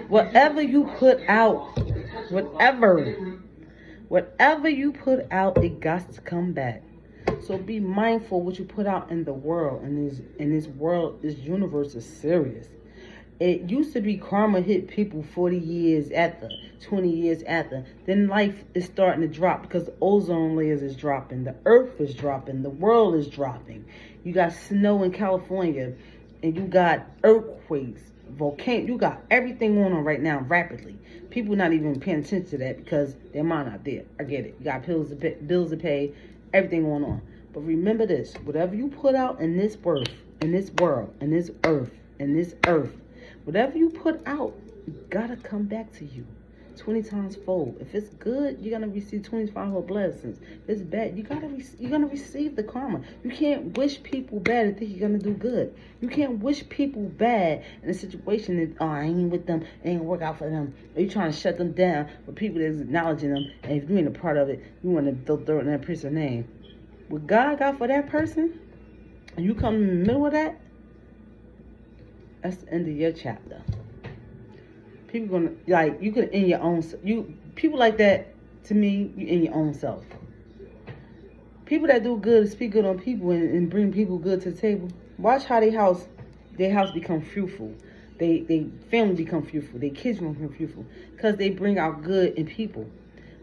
Whatever you put out, whatever, whatever you put out, it got to come back. So be mindful what you put out in the world. And this world, this universe is serious. It used to be karma hit people 40 years after, 20 years after. Then life is starting to drop because the ozone layers is dropping. The earth is dropping. The world is dropping. You got snow in California. And you got earthquakes, volcanoes. You got everything going on right now rapidly. People not even paying attention to that because their mind not there. I get it. You got bills to pay, everything going on. But remember this. Whatever you put out in this earth, in this world, in this earth, whatever you put out, it gotta come back to you 20 times fold. If it's good, you're gonna receive 25 blessings. If it's bad, you're gonna receive the karma. You can't wish people bad and think you're gonna do good. You can't wish people bad in a situation that, oh, I ain't with them, it ain't work out for them. Or you trying to shut them down for people that's acknowledging them, and if you ain't a part of it, you want to throw in that person's name. What God got for that person, and you come in the middle of that, that's the end of your chapter. People gonna, like, you could in your own, people like that, to me, you in your own self. People that do good, speak good on people and bring people good to the table. Watch how their house become fruitful. They family become fruitful. Their kids become fruitful because they bring out good in people.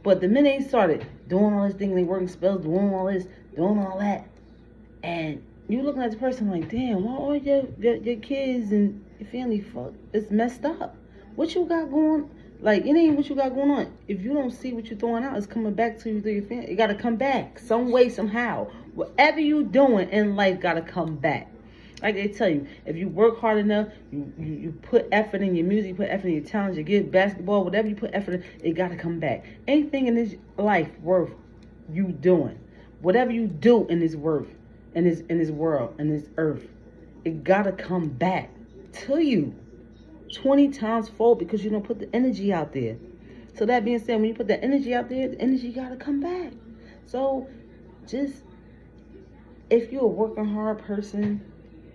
But the minute they started doing all this thing, they working spells, doing all this, doing all that, and you looking at the person like, damn, why all your kids and your family it's messed up. What you got going? Like, it ain't what you got going on. If you don't see what you're throwing out, it's coming back to you through your family. It got to come back some way, somehow. Whatever you doing in life got to come back. Like they tell you, if you work hard enough, you put effort in your music, you put effort in your talent, you get basketball, whatever you put effort in, it got to come back. Anything in this life worth you doing, whatever you do in this worth, in this world, in this earth, it got to come back to you 20 times fold because you don't put the energy out there. So that being said, when you put the energy out there, the energy got to come back. So just, if you're a working hard person,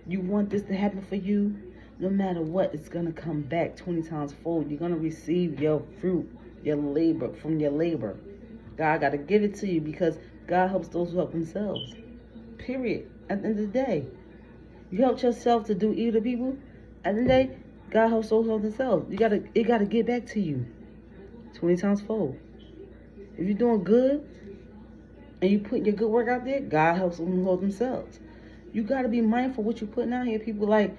you want this to happen for you, no matter what, it's going to come back 20 times fold. You're going to receive your fruit, your labor, from your labor. God got to give it to you because God helps those who help themselves. Period. At the end of the day, you helped yourself to do evil to people. At the end of the day, God helps those who help themselves. It got to get back to you 20 times fold. If you're doing good and you put your good work out there, God helps them who help themselves. You got to be mindful what you're putting out here. People like,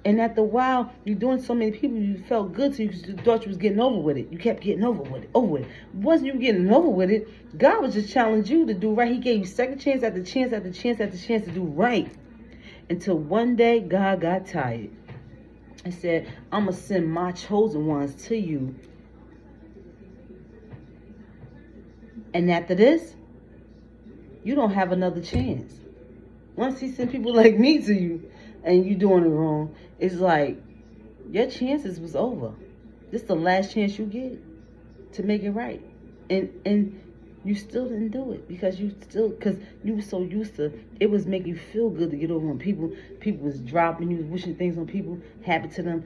and after a while, you're doing so many people, you felt good to you because you thought you was getting over with it. You kept getting over with it. Wasn't you getting over with it? God was just challenging you to do right. He gave you second chance after chance after chance after chance to do right. Until one day, God got tired and said, I'm going to send my chosen ones to you. And after this, you don't have another chance. Once he sent people like me to you and you doing it wrong, it's like your chances was over. This is the last chance you get to make it right. And you still didn't do it because you were so used to it was making you feel good to get over on people. People was dropping, you was wishing things on people, happen to them.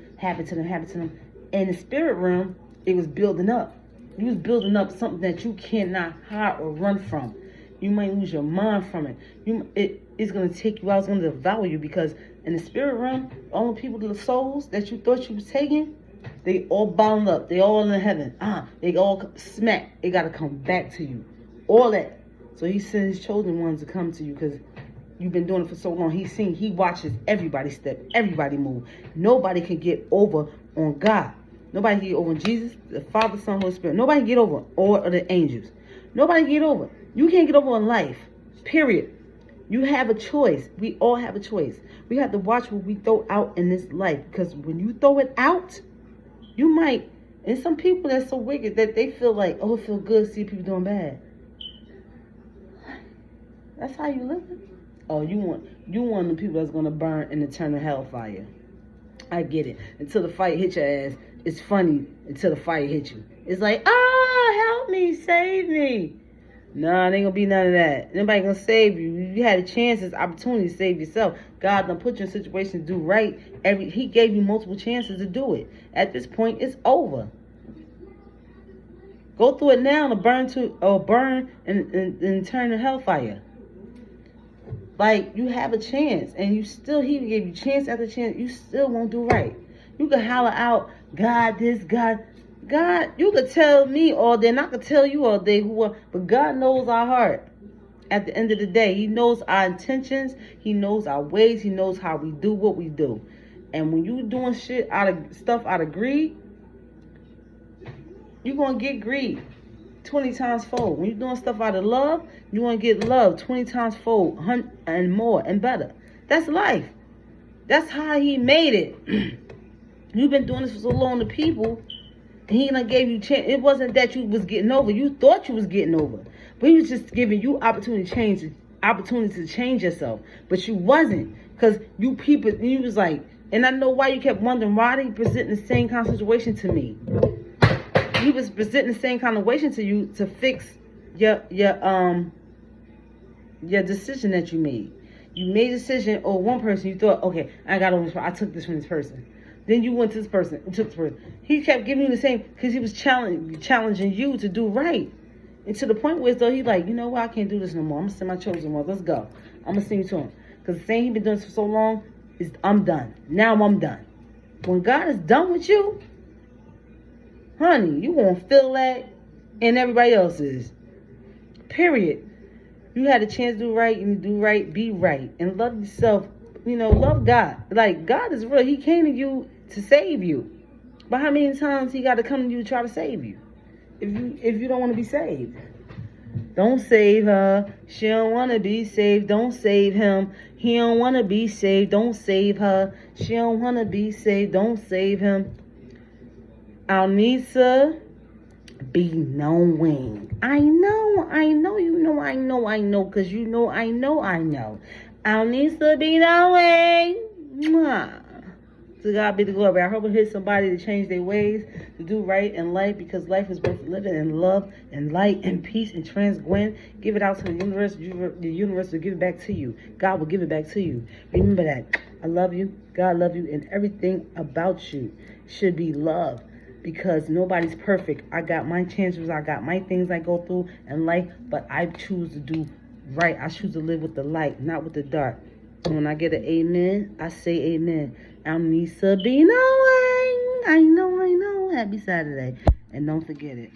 And the spirit realm, it was building up. You was building up something that you cannot hide or run from. You might lose your mind from it. It's going to take you out. It's going to devour you because in the spirit realm, all the people, the souls that you thought you was taking, they all bound up. They all in heaven. They all smack. They got to come back to you. All that. So he sends his chosen ones to come to you because you've been doing it for so long. He watches everybody step, everybody move. Nobody can get over on God. Nobody can get over on Jesus, the Father, Son, Holy Spirit. Nobody can get over all of the angels. Nobody can get over. You can't get over on life. Period. You have a choice. We all have a choice. We have to watch what we throw out in this life because when you throw it out, you might, and some people that's so wicked that they feel like, oh, it feel good to see people doing bad. That's how you live. Oh, you want the people that's gonna burn in eternal hellfire. I get it. Until the fire hit your ass, it's funny until the fire hit you. It's like, help me, save me. Nah, it ain't gonna be none of that. Nobody gonna save you. you had a chance, this opportunity to save yourself. God done put you in a situation to do right. He gave you multiple chances to do it. At this point, it's over. Go through it now to burn and turn to hellfire. Like, you have a chance, and he gave you chance after chance. You still won't do right. You can holler out, God this, God. You could tell me all day, and I could tell you all day but God knows our heart. At the end of the day, he knows our intentions. He knows our ways. He knows how we do what we do. And when you doing stuff out of greed, you're going to get greed 20 times fold. When you're doing stuff out of love, you're going to get love 20 times fold and more and better. That's life. That's how he made it. You've been doing this for so long to people, and he done gave you chance. It wasn't that you was getting over. You thought you was getting over. But he was just giving you opportunity to change yourself. But you wasn't. Because you was like, and I know why you kept wondering, why did he present the same kind of situation to me? He was presenting the same kind of situation to you to fix your decision that you made. You made a decision, or one person, you thought, okay, I got over this person. I took this from this person. Then you went to this person and took this person. He kept giving you the same, because he was challenging you to do right. And to the point where though he's like, you know what, I can't do this no more. I'm going to send my chosen one. Let's go. I'm going to send you to him. Because the thing he's been doing this for so long is, I'm done. Now I'm done. When God is done with you, honey, you going to feel that, and everybody else is. Period. You had a chance to do right, and do right, be right, and love yourself. Love God. Like, God is real. He came to you to save you. But how many times he got to come to you to try to save you? If you don't want to be saved. Don't save her. She don't want to be saved. Don't save him. He don't want to be saved. Don't save her. She don't want to be saved. Don't save him. Alnisa, be knowing. I know, you know, I know, because you know, I know. Alnisa, be knowing. Mwah. To God be the glory. I hope it hits somebody to change their ways, to do right in life, because life is worth living in love and light and peace and transgwen. Give it out to the universe. The universe will give it back to you. God will give it back to you. Remember that. I love you. God love you. And everything about you should be love, because nobody's perfect. I got my chances. I got my things I go through in life, but I choose to do right. I choose to live with the light, not with the dark. And when I get an amen, I say amen. Alnisa, be knowing. I know. Happy Saturday. And don't forget it.